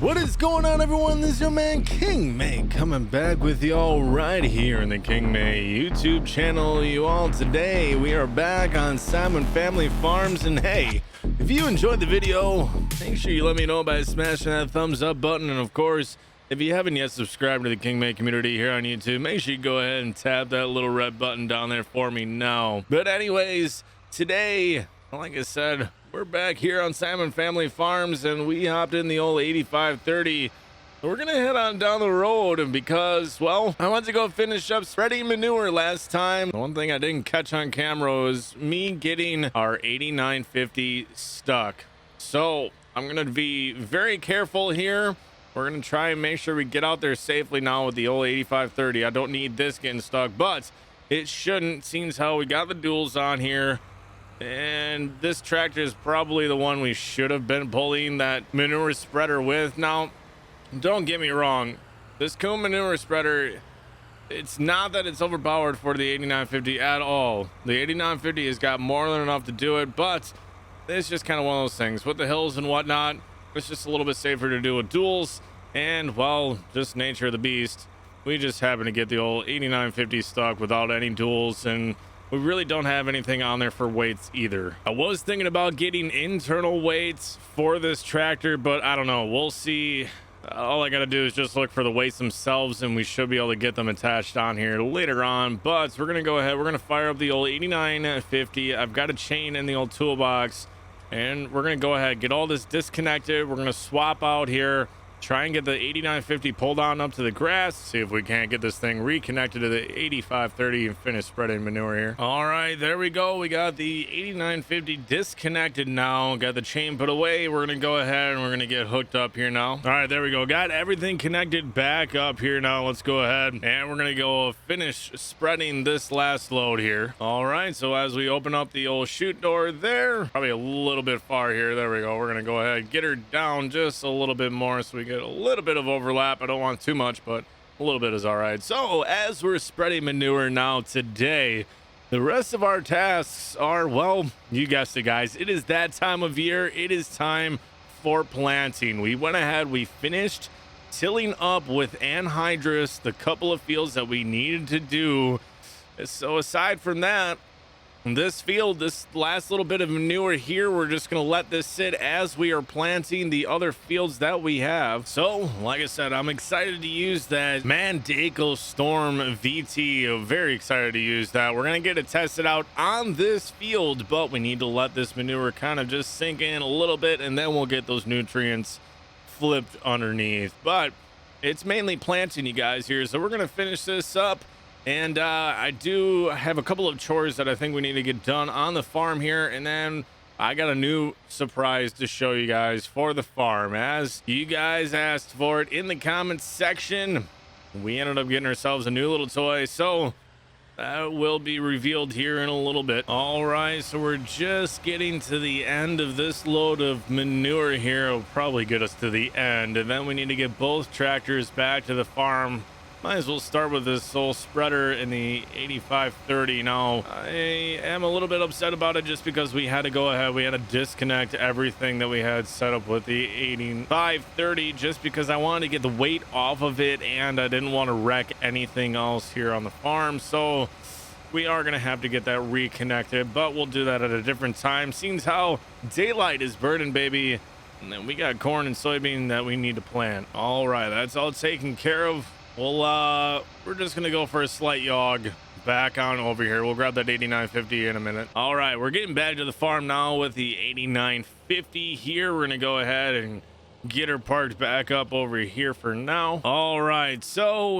What is going on, everyone? This is your man King May coming back with y'all right here in the King May YouTube channel. You all, today we are back on Simon Family Farms, and hey, if you enjoyed the video, make sure you let me know by smashing that thumbs up button. And of course, if you haven't yet subscribed to the King May community here on YouTube, make sure you go ahead and tap that little red button down there for me now. But anyways, today, like I said, we're back here on Simon Family Farms, and we hopped in the old 8530. We're gonna head on down the road, and because, well, I went to go finish up spreading manure last time. The one thing I didn't catch on camera was me getting our 8950 stuck. So I'm gonna be very careful here. We're gonna try and make sure we get out there safely now with the old 8530. I don't need this getting stuck, but it shouldn't, seems how we got the duals on here. And this tractor is probably the one we should have been pulling that manure spreader with. Now, don't get me wrong, this cool manure spreader, it's not that it's overpowered for the 8950 at all. The 8950 has got more than enough to do it, but it's just kind of one of those things with the hills and whatnot. It's just a little bit safer to do with duals, and well, just nature of the beast, we just happen to get the old 8950 stuck without any duals, and we really don't have anything on there for weights either. I was thinking about getting internal weights for this tractor, but I don't know, we'll see. All I gotta do is just look for the weights themselves, and we should be able to get them attached on here later on. But we're gonna go ahead, we're gonna fire up the old 8950. I've got a chain in the old toolbox, and we're gonna go ahead, get all this disconnected. We're gonna swap out here, try and get the 8950 pulled on up to the grass, see if we can't get this thing reconnected to the 8530 and finish spreading manure here. All right, there we go. We got the 8950 disconnected now, got the chain put away. We're gonna go ahead and we're gonna get hooked up here now. All right, there we go, got everything connected back up here now. Let's go ahead and we're gonna go finish spreading this last load here. All right, so as we open up the old chute door there, probably a little bit far here, there we go. We're gonna go ahead, get her down just a little bit more so we get a little bit of overlap. I don't want too much, but a little bit is all right. So as we're spreading manure now today, the rest of our tasks are, well, you guessed it, guys, it is that time of year. It is time for planting. We went ahead, we finished tilling up with anhydrous the couple of fields that we needed to do. So aside from that, this field, this last little bit of manure here, we're just going to let this sit as we are planting the other fields that we have. So, like I said, I'm excited to use that Mandako Storm VT. Very excited to use that. We're going to get it tested out on this field, but we need to let this manure kind of just sink in a little bit, and then we'll get those nutrients flipped underneath. But it's mainly planting, you guys, here. So we're going to finish this up. And I do have a couple of chores that I think we need to get done on the farm here, and then I got a new surprise to show you guys for the farm. As you guys asked for it in the comments section, we ended up getting ourselves a new little toy, so that will be revealed here in a little bit. All right, so we're just getting to the end of this load of manure here. It'll probably get us to the end, and then we need to get both tractors back to the farm. Might as well start with this old spreader in the 8530. Now, I am a little bit upset about it just because we had to go ahead. We had to disconnect everything that we had set up with the 8530 just because I wanted to get the weight off of it, and I didn't want to wreck anything else here on the farm. So we are going to have to get that reconnected, but we'll do that at a different time. Seems how daylight is burning, baby. And then we got corn and soybean that we need to plant. All right, that's all taken care of. Well, we're just gonna go for a slight jog back on over here. We'll grab that 8950 in a minute. All right, we're getting back to the farm now with the 8950 here. We're gonna go ahead and get her parked back up over here for now. All right, so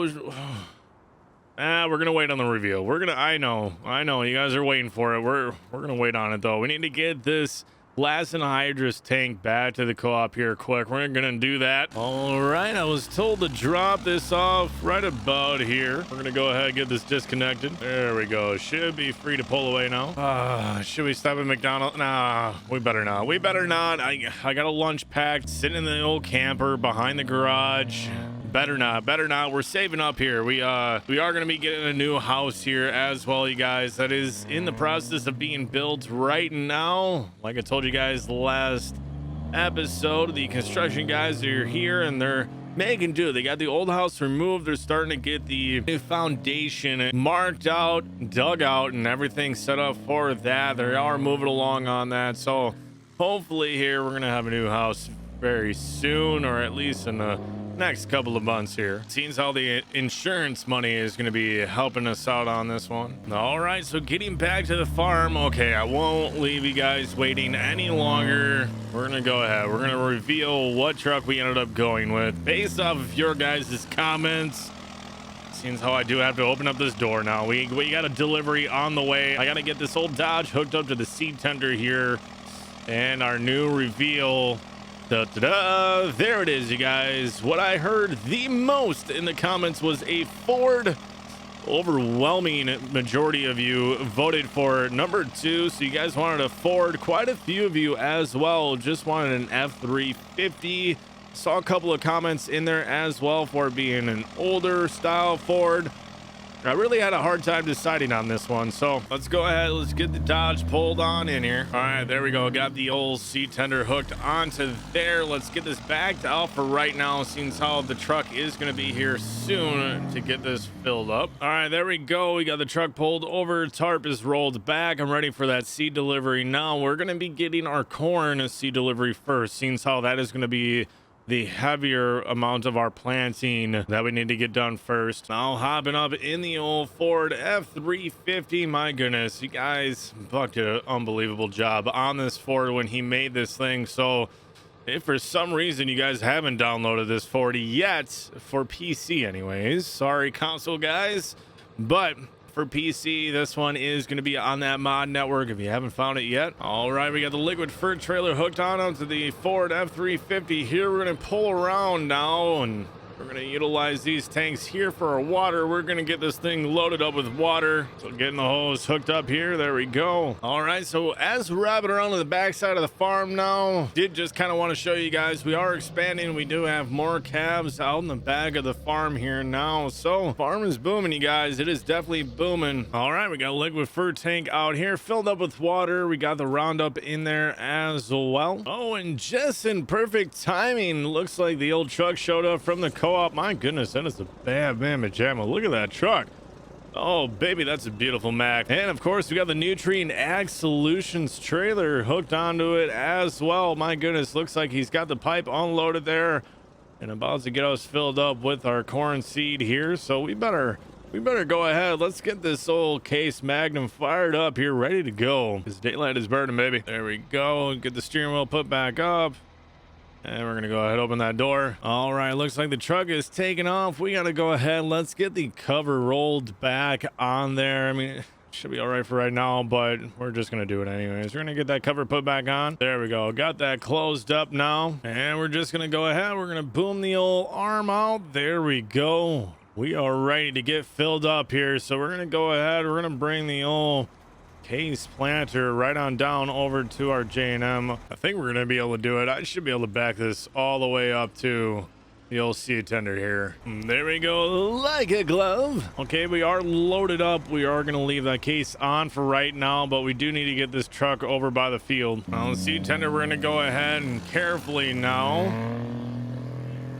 we're gonna wait on the review. I know you guys are waiting for it. We're gonna wait on it though. We need to get this last anhydrous tank back to the co-op here quick. We're gonna do that. All right, I was told to drop this off right about here. We're gonna go ahead and get this disconnected. There we go. Should be free to pull away now. Should we stop at McDonald's? Nah, we better not. I got a lunch packed sitting in the old camper behind the garage. Better not. We're saving up here. We are going to be getting a new house here as well, you guys. That is in the process of being built right now. Like I told you guys last episode. The construction guys are here and they're making do. They got the old house removed. They're starting to get the foundation marked out, dug out, and everything set up for that. They are moving along on that. So hopefully here we're gonna have a new house very soon, or at least in the next couple of months here. Seems how the insurance money is going to be helping us out on this one. All right, so getting back to the farm. Okay, I won't leave you guys waiting any longer. We're gonna go ahead. We're gonna reveal what truck we ended up going with based off of your guys' comments. Seems how I do have to open up this door now. We got a delivery on the way. I gotta get this old Dodge hooked up to the seed tender here, and our new reveal. There it is, you guys. What I heard the most in the comments was a Ford. Overwhelming majority of you voted for number 2, so you guys wanted a Ford. Quite a few of you as well just wanted an F350. Saw a couple of comments in there as well for it being an older style Ford. I really had a hard time deciding on this one, so let's go ahead. Let's get the Dodge pulled on in here. All right, there we go. Got the old seat tender hooked onto there. Let's get this backed out for right now, since how the truck is going to be here soon to get this filled up. All right, there we go. We got the truck pulled over. Tarp is rolled back. I'm ready for that seed delivery. Now we're going to be getting our corn seed delivery first, since how that is going to be the heavier amount of our planting that we need to get done first. Now hopping up in the old Ford F350. My goodness, you guys Buck did an unbelievable job on this Ford when he made this thing. So if for some reason you guys haven't downloaded this Ford yet, for PC anyways, sorry console guys, but for PC, this one is going to be on that mod network if you haven't found it yet. All right, we got the liquid fur trailer hooked onto the Ford F350 here. We're going to pull around now, and we're going to utilize these tanks here for our water. We're going to get this thing loaded up with water. So getting the hose hooked up here. There we go. All right, so as we're wrapping around to the backside of the farm now, did just kind of want to show you guys we are expanding. We do have more calves out in the back of the farm here now. So farm is booming, you guys. It is definitely booming. All right, we got a liquid fur tank out here filled up with water. We got the Roundup in there as well. Oh, and just in perfect timing, looks like the old truck showed up from the co-op. My goodness, that is a bad mamma jamma. Look at that truck. Oh baby, that's a beautiful Mac. And of course we got the Nutrient Ag Solutions trailer hooked onto it as well. My goodness, looks like he's got the pipe unloaded there and about to get us filled up with our corn seed here. So we better go ahead. Let's get this old Case Magnum fired up here, ready to go, because daylight is burning, baby. There we go. Get the steering wheel put back up. And we're gonna go ahead, open that door. All right, looks like the truck is taking off. We gotta go ahead. Let's get the cover rolled back on there. I mean, it should be all right for right now, but we're just gonna do it anyways. We're gonna get that cover put back on. There we go. Got that closed up now. And we're just gonna go ahead. We're gonna boom the old arm out. There we go. We are ready to get filled up here. So we're gonna go ahead. We're gonna bring the old Case planter right on down over to our J&M. I think we're gonna be able to do it. I should be able to back this all the way up to the old seed tender here. There we go, like a glove. Okay, we are loaded up. We are gonna leave that case on for right now, but we do need to get this truck over by the field. Now the seed tender, we're gonna go ahead and carefully now,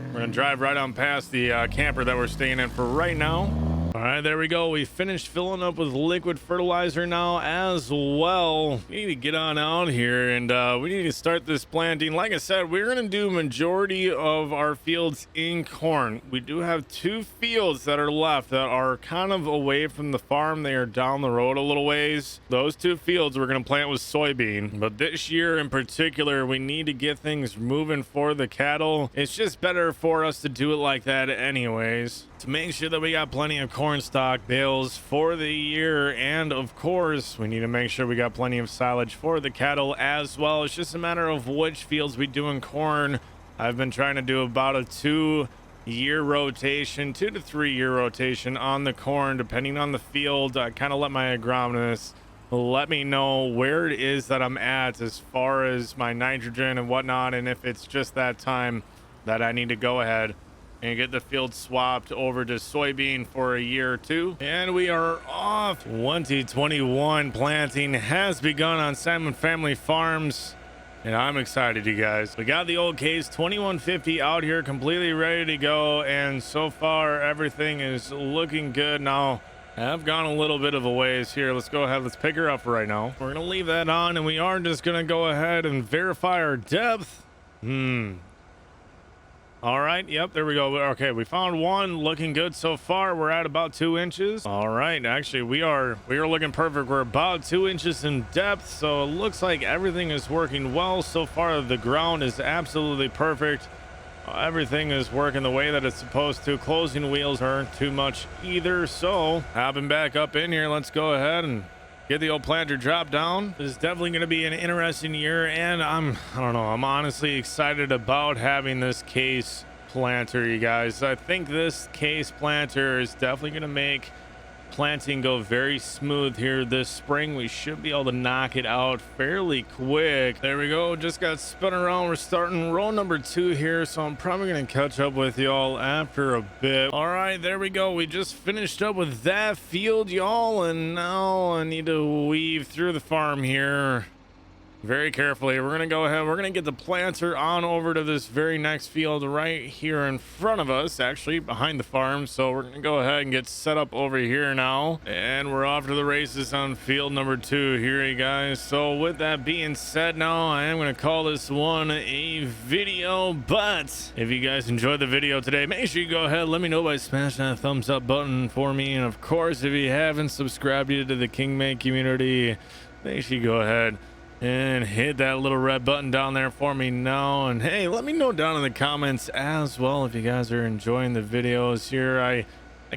we're gonna drive right on past the camper that we're staying in for right now. All right, there we go. We finished filling up with liquid fertilizer now as well. We need to get on out here and we need to start this planting. Like I said, we're going to do majority of our fields in corn. We do have 2 fields that are left that are kind of away from the farm. They are down the road a little ways. Those 2 fields we're going to plant with soybean. But this year in particular, we need to get things moving for the cattle. It's just better for us to do it like that anyways, to make sure that we got plenty of corn stock bales for the year. And of course we need to make sure we got plenty of silage for the cattle as well. It's just a matter of which fields we do in corn. I've been trying to do about a 2-year rotation, 2 to 3 year rotation on the corn, depending on the field. I kind of let my agronomist let me know where it is that I'm at as far as my nitrogen and whatnot, and if it's just that time that I need to go ahead and get the field swapped over to soybean for a year or 2. And we are off. 2021 planting has begun on Salmon Family Farms. And I'm excited, you guys. We got the old case 2150 out here completely ready to go, and so far everything is looking good. Now I've gone a little bit of a ways here. Let's go ahead, let's pick her up for right now. We're gonna leave that on, and we are just gonna go ahead and verify our depth. All right, yep, there we go. Okay, we found one, looking good so far. We're at about 2 inches. All right, actually we are looking perfect. We're about 2 inches in depth, so it looks like everything is working well so far. The ground is absolutely perfect. Everything is working the way that it's supposed to. Closing wheels aren't too much either. So hopping back up in here, let's go ahead and get the old planter drop down. This is definitely going to be an interesting year, and I don't know, I'm honestly excited about having this case planter, you guys. I think this case planter is definitely going to make planting go very smooth here this spring. We should be able to knock it out fairly quick. There we go, just got spun around. We're starting row number 2 here, so I'm probably gonna catch up with y'all after a bit. All right, there we go. We just finished up with that field, y'all, and now I need to weave through the farm here very carefully. We're gonna go ahead, we're gonna get the planter on over to this very next field right here in front of us, actually behind the farm. So we're gonna go ahead and get set up over here now, and we're off to the races on field number 2 here, you guys. So with that being said, now I am gonna call this one a video, but if you guys enjoyed the video today, make sure you go ahead, let me know by smashing that thumbs up button for me. And of course, if you haven't subscribed yet to the KingMay community, make sure you go ahead and hit that little red button down there for me now. And hey, let me know down in the comments as well if you guys are enjoying the videos here. I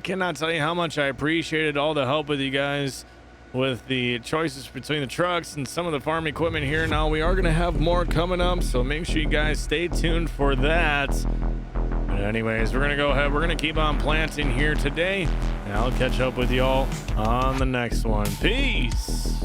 cannot tell you how much I appreciated all the help with you guys with the choices between the trucks and some of the farm equipment here. Now we are going to have more coming up, so make sure you guys stay tuned for that. But anyways, we're going to go ahead, we're going to keep on planting here today, and I'll catch up with y'all on the next one. Peace.